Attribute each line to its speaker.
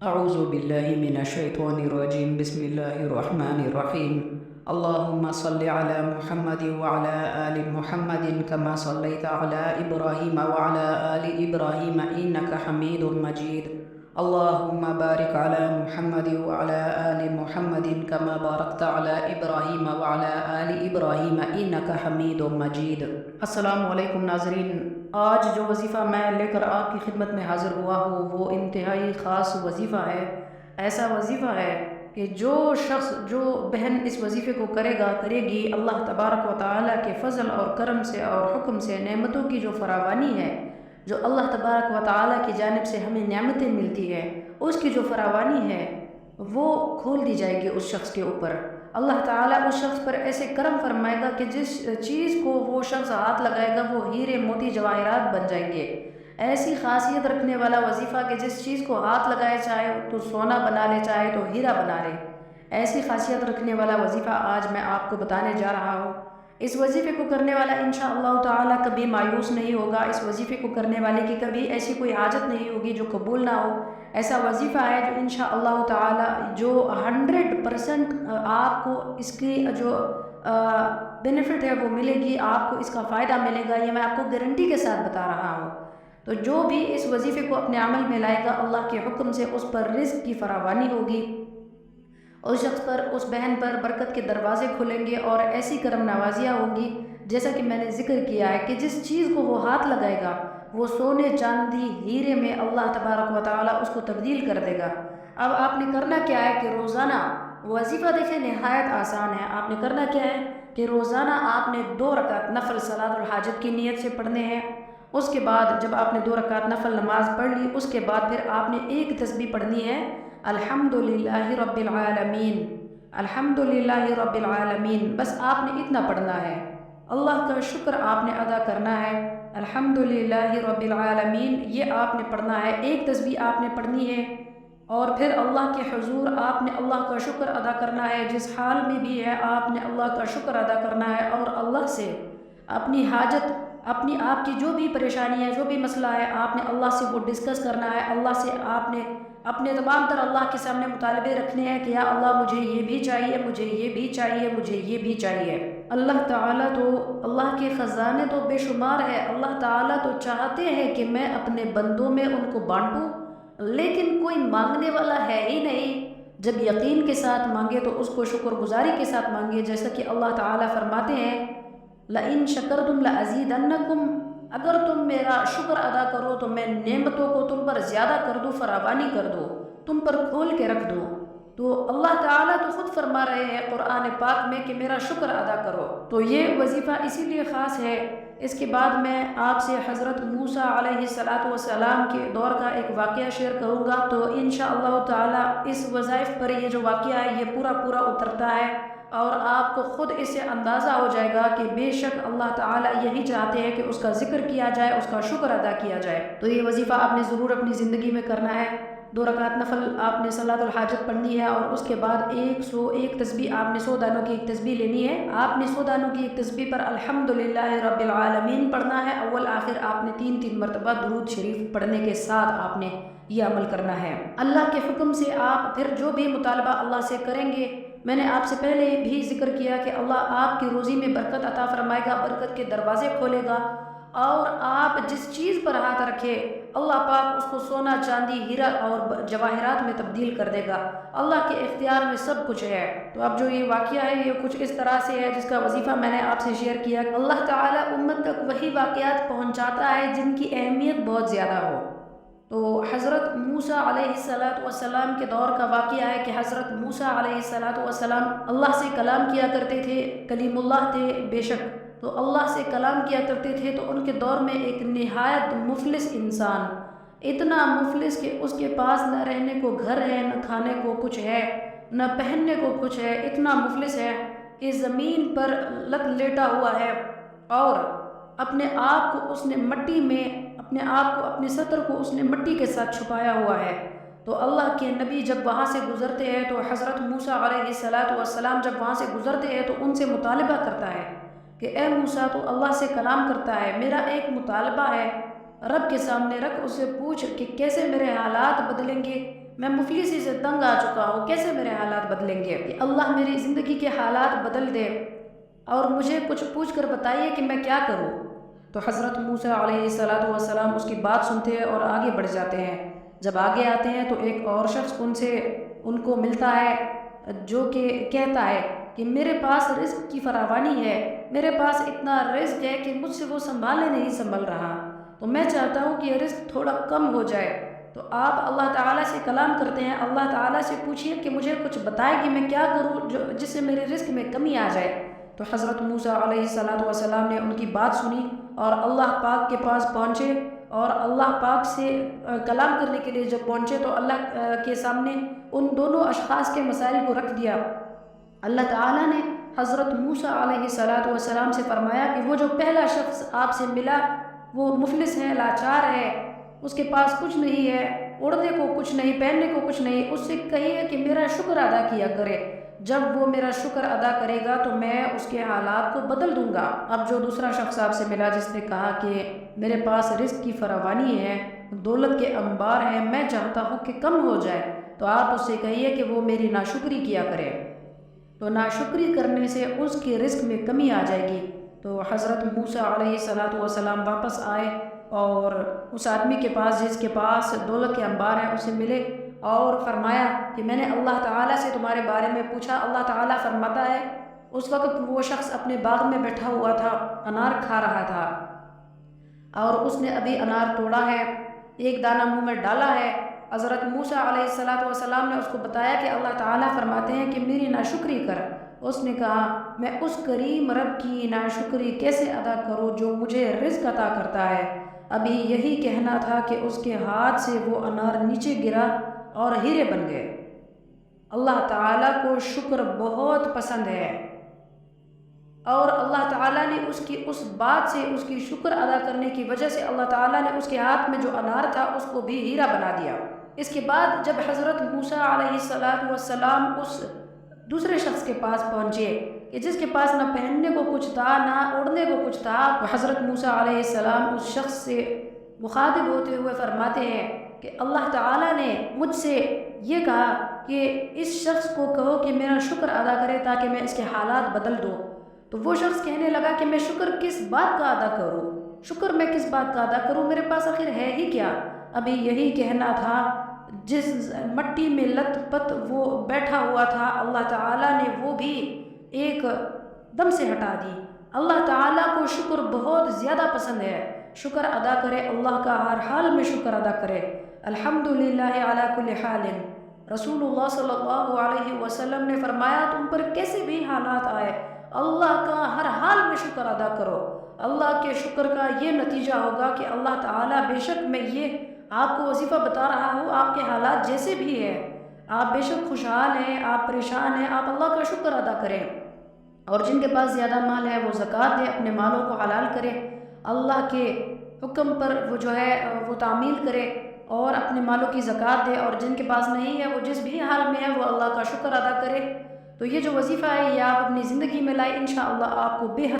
Speaker 1: أعوذ بالله من الشيطان الرجيم. بسم الله الرحمن الرحيم. اللهم صل على محمد وعلى آل محمد كما صليت على إبراهيم وعلى آل إبراهيم إنك حميد مجيد. اللهم بارك على محمد وعلى آل محمد كما باركت على إبراهيم وعلى آل إبراهيم إنك حميد مجيد. السلام علیکم ناظرین. آج جو وظیفہ میں لے کر آپ کی خدمت میں حاضر ہوا ہوں وہ انتہائی خاص وظیفہ ہے. ایسا وظیفہ ہے کہ جو شخص جو بہن اس وظیفے کو کرے گی، اللہ تبارک و تعالیٰ کے فضل اور کرم سے اور حکم سے نعمتوں کی جو فراوانی ہے، جو اللہ تبارک و تعالیٰ کی جانب سے ہمیں نعمتیں ملتی ہے، اس کی جو فراوانی ہے وہ کھول دی جائے گی اس شخص کے اوپر. اللہ تعالیٰ اس شخص پر ایسے کرم فرمائے گا کہ جس چیز کو وہ شخص ہاتھ لگائے گا وہ ہیرے موتی جواہرات بن جائیں گے. ایسی خاصیت رکھنے والا وظیفہ کہ جس چیز کو ہاتھ لگائے چاہے تو سونا بنا لے، چاہے تو ہیرا بنا لے. ایسی خاصیت رکھنے والا وظیفہ آج میں آپ کو بتانے جا رہا ہوں. اس وظیفے کو کرنے والا انشاءاللہ تعالیٰ کبھی مایوس نہیں ہوگا. اس وظیفے کو کرنے والے کی کبھی ایسی کوئی حاجت نہیں ہوگی جو قبول نہ ہو. ایسا وظیفہ ہے جو انشاءاللہ تعالیٰ جو 100% آپ کو اس کی جو بینیفٹ ہے وہ ملے گی، آپ کو اس کا فائدہ ملے گا. یہ میں آپ کو گارنٹی کے ساتھ بتا رہا ہوں. تو جو بھی اس وظیفے کو اپنے عمل میں لائے گا، اللہ کے حکم سے اس پر رزق کی فراوانی ہوگی. اس شخص پر، اس بہن پر برکت کے دروازے کھلیں گے اور ایسی کرم نوازیاں ہوں گی جیسا کہ میں نے ذکر کیا ہے کہ جس چیز کو وہ ہاتھ لگائے گا وہ سونے، چاندی، ہیرے میں اللہ تبارک و تعالیٰ اس کو تبدیل کر دے گا. اب آپ نے کرنا کیا ہے کہ روزانہ وظیفہ دیکھیں نہایت آسان ہے. آپ نے کرنا کیا ہے کہ روزانہ آپ نے 2 رکعت نفل صلاۃ الحاجت کی نیت سے پڑھنے ہیں. اس کے بعد جب آپ نے 2 رکعت نفل نماز پڑھ لی، اس کے بعد پھر آپ نے ایک تسبیح پڑھنی ہے، الحمدللہ رب العالمین، الحمدللہ رب العالمین. بس آپ نے اتنا پڑھنا ہے. اللہ کا شکر آپ نے ادا کرنا ہے، الحمدللہ رب العالمین یہ آپ نے پڑھنا ہے. ایک تسبیح آپ نے پڑھنی ہے اور پھر اللہ کے حضور آپ نے اللہ کا شکر ادا کرنا ہے. جس حال میں بھی ہے آپ نے اللہ کا شکر ادا کرنا ہے اور اللہ سے اپنی حاجت، اپنی آپ کی جو بھی پریشانی ہے، جو بھی مسئلہ ہے، آپ نے اللہ سے وہ ڈسکس کرنا ہے. اللہ سے آپ نے اپنے تمام تر اللہ کے سامنے مطالبے رکھنے ہیں کہ یا اللہ مجھے یہ بھی چاہیے، مجھے یہ بھی چاہیے، مجھے یہ بھی چاہیے. اللہ تعالیٰ تو، اللہ کے خزانے تو بے شمار ہے. اللہ تعالیٰ تو چاہتے ہیں کہ میں اپنے بندوں میں ان کو بانٹوں، لیکن کوئی مانگنے والا ہے ہی نہیں. جب یقین کے ساتھ مانگے تو اس کو شکر گزاری کے ساتھ مانگے. جیسا کہ اللہ تعالیٰ فرماتے ہیں لَإِن شَكَرْتُمْ لَأَزِيدَنَّكُمْ، اگر تم میرا شکر ادا کرو تو میں نعمتوں کو تم پر زیادہ کر دوں، فراوانی کر دوں، تم پر کھول کے رکھ دوں. تو اللہ تعالیٰ تو خود فرما رہے ہیں قرآن پاک میں کہ میرا شکر ادا کرو. تو یہ وظیفہ اسی لیے خاص ہے. اس کے بعد میں آپ سے حضرت موسیٰ علیہ السلام کے دور کا ایک واقعہ شیئر کروں گا. تو انشاءاللہ تعالیٰ اس وظائف پر یہ جو واقعہ ہے یہ پورا اترتا ہے اور آپ کو خود اس سے اندازہ ہو جائے گا کہ بے شک اللہ تعالیٰ یہی چاہتے ہیں کہ اس کا ذکر کیا جائے، اس کا شکر ادا کیا جائے. تو یہ وظیفہ آپ نے ضرور اپنی زندگی میں کرنا ہے. 2 رکعت نفل آپ نے صلاۃ الحاجت پڑھنی ہے اور اس کے بعد 101 تسبیح آپ نے 100 دانوں کی ایک تسبیح لینی ہے. آپ نے 100 دانوں کی ایک تسبیح پر الحمدللہ رب العالمین پڑھنا ہے. اول آخر آپ نے 3 مرتبہ درود شریف پڑھنے کے ساتھ آپ نے یہ عمل کرنا ہے. اللہ کے حکم سے آپ پھر جو بھی مطالبہ اللہ سے کریں گے، میں نے آپ سے پہلے بھی ذکر کیا کہ اللہ آپ کی روزی میں برکت عطا فرمائے گا، برکت کے دروازے کھولے گا اور آپ جس چیز پر ہاتھ رکھے اللہ پاک اس کو سونا، چاندی، ہیرا اور جواہرات میں تبدیل کر دے گا. اللہ کے اختیار میں سب کچھ ہے. تو اب جو یہ واقعہ ہے یہ کچھ اس طرح سے ہے جس کا وظیفہ میں نے آپ سے شیئر کیا. اللہ تعالیٰ امت تک وہی واقعات پہنچاتا ہے جن کی اہمیت بہت زیادہ ہو. تو حضرت موسیٰ علیہ السلام کے دور کا واقعہ ہے کہ حضرت موسیٰ علیہ السلام اللہ سے کلام کیا کرتے تھے، کلیم اللہ تھے بے شک. تو اللہ سے کلام کیا کرتے تھے تو ان کے دور میں ایک نہایت مفلس انسان، اتنا مفلس کہ اس کے پاس نہ رہنے کو گھر ہے، نہ کھانے کو کچھ ہے، نہ پہننے کو کچھ ہے. اتنا مفلس ہے کہ زمین پر لت لیٹا ہوا ہے اور اپنے آپ کو اس نے مٹی میں، اپنے آپ کو، اپنے سطر کو اس نے مٹی کے ساتھ چھپایا ہوا ہے. تو اللہ کے نبی جب وہاں سے گزرتے ہیں تو حضرت موسیٰ علیہ السلام جب وہاں سے گزرتے ہیں تو ان سے مطالبہ کرتا ہے کہ اے موسیٰ تو اللہ سے کلام کرتا ہے، میرا ایک مطالبہ ہے، رب کے سامنے رکھ، اس سے پوچھ کہ کیسے میرے حالات بدلیں گے، میں مفلسی سے تنگ آ چکا ہوں، کیسے میرے حالات بدلیں گے؟ کہ اللہ میری زندگی کے حالات بدل دے اور مجھے کچھ پوچھ کر بتائیے کہ میں کیا کروں۔ تو حضرت موسیٰ علیہ السلام اس کی بات سنتے ہیں اور آگے بڑھ جاتے ہیں۔ جب آگے آتے ہیں تو ایک اور شخص ان کو ملتا ہے جو کہ کہتا ہے کہ میرے پاس رزق کی فراوانی ہے، میرے پاس اتنا رزق ہے کہ مجھ سے وہ سنبھالنے نہیں سنبھل رہا، تو میں چاہتا ہوں کہ یہ رزق تھوڑا کم ہو جائے۔ تو آپ اللہ تعالیٰ سے کلام کرتے ہیں، اللہ تعالیٰ سے پوچھیے کہ مجھے کچھ بتائے کہ میں کیا کروں جس سے میرے رزق میں کمی آ جائے۔ تو حضرت موسیٰ علیہ السلام نے ان کی بات سنی اور اللہ پاک کے پاس پہنچے، اور اللہ پاک سے کلام کرنے کے لیے جب پہنچے تو اللہ کے سامنے ان دونوں اشخاص کے مسائل کو رکھ دیا۔ اللہ تعالیٰ نے حضرت موسیٰ علیہ السلام سے فرمایا کہ وہ جو پہلا شخص آپ سے ملا وہ مفلس ہے، لاچار ہے، اس کے پاس کچھ نہیں ہے، اڑنے کو کچھ نہیں، پہننے کو کچھ نہیں، اس سے کہیے کہ میرا شکر ادا کیا کرے، جب وہ میرا شکر ادا کرے گا تو میں اس کے حالات کو بدل دوں گا۔ اب جو دوسرا شخص آپ سے ملا جس نے کہا کہ میرے پاس رزق کی فراوانی ہے، دولت کے انبار ہیں، میں چاہتا ہوں کہ کم ہو جائے، تو آپ اس سے کہیے کہ وہ میری ناشکری کیا کرے، تو ناشکری کرنے سے اس کے رزق میں کمی آ جائے گی۔ تو حضرت موسیٰ علیہ السلام واپس آئے اور اس آدمی کے پاس جس کے پاس دولت کے انبار ہیں اسے ملے اور فرمایا کہ میں نے اللہ تعالیٰ سے تمہارے بارے میں پوچھا، اللہ تعالیٰ فرماتا ہے اس وقت وہ شخص اپنے باغ میں بیٹھا ہوا تھا، انار کھا رہا تھا اور اس نے ابھی انار توڑا ہے، ایک دانہ منہ میں ڈالا ہے۔ حضرت موسیٰ علیہ السلام نے اس کو بتایا کہ اللہ تعالیٰ فرماتے ہیں کہ میری ناشکری کر۔ اس نے کہا میں اس کریم رب کی ناشکری کیسے ادا کروں جو مجھے رزق عطا کرتا ہے؟ ابھی یہی کہنا تھا کہ اس کے ہاتھ سے وہ انار نیچے گرا اور ہیرے بن گئے۔ اللہ تعالیٰ کو شکر بہت پسند ہے اور اللہ تعالیٰ نے اس کی اس بات سے، اس کی شکر ادا کرنے کی وجہ سے اللہ تعالیٰ نے اس کے ہاتھ میں جو انار تھا اس کو بھی ہیرا بنا دیا۔ اس کے بعد جب حضرت موسیٰ علیہ السلام اس دوسرے شخص کے پاس پہنچے کہ جس کے پاس نہ پہننے کو کچھ تھا نہ اڑنے کو کچھ تھا، تو حضرت موسیٰ علیہ السلام اس شخص سے مخاطب ہوتے ہوئے فرماتے ہیں کہ اللہ تعالیٰ نے مجھ سے یہ کہا کہ اس شخص کو کہو کہ میرا شکر ادا کرے تاکہ میں اس کے حالات بدل دوں۔ تو وہ شخص کہنے لگا کہ میں شکر کس بات کا ادا کروں، شکر میں کس بات کا ادا کروں، میرے پاس آخر ہے ہی کیا؟ ابھی یہی کہنا تھا، جس مٹی میں لت پت وہ بیٹھا ہوا تھا اللہ تعالیٰ نے وہ بھی ایک دم سے ہٹا دی۔ اللہ تعالیٰ کو شکر بہت زیادہ پسند ہے، شکر ادا کرے، اللہ کا ہر حال میں شکر ادا کرے۔ الحمدللہ علی کل حال۔ رسول اللہ صلی اللہ علیہ وسلم نے فرمایا تم پر کیسے بھی حالات آئے، اللہ کا ہر حال میں شکر ادا کرو۔ اللہ کے شکر کا یہ نتیجہ ہوگا کہ اللہ تعالیٰ، بے شک میں یہ آپ کو وظیفہ بتا رہا ہوں، آپ کے حالات جیسے بھی ہیں، آپ بے شک خوشحال ہیں، آپ پریشان ہیں، آپ اللہ کا شکر ادا کریں، اور جن کے پاس زیادہ مال ہے وہ زکوٰۃ دے، اپنے مالوں کو حلال کرے، اللہ کے حکم پر وہ جو ہے وہ تعمیل کرے اور اپنے مالوں کی زکوٰۃ دے، اور جن کے پاس نہیں ہے وہ جس بھی حال میں ہے وہ اللہ کا شکر ادا کرے۔ تو یہ جو وظیفہ ہے یہ آپ اپنی زندگی میں لائے، انشاءاللہ آپ کو بے حد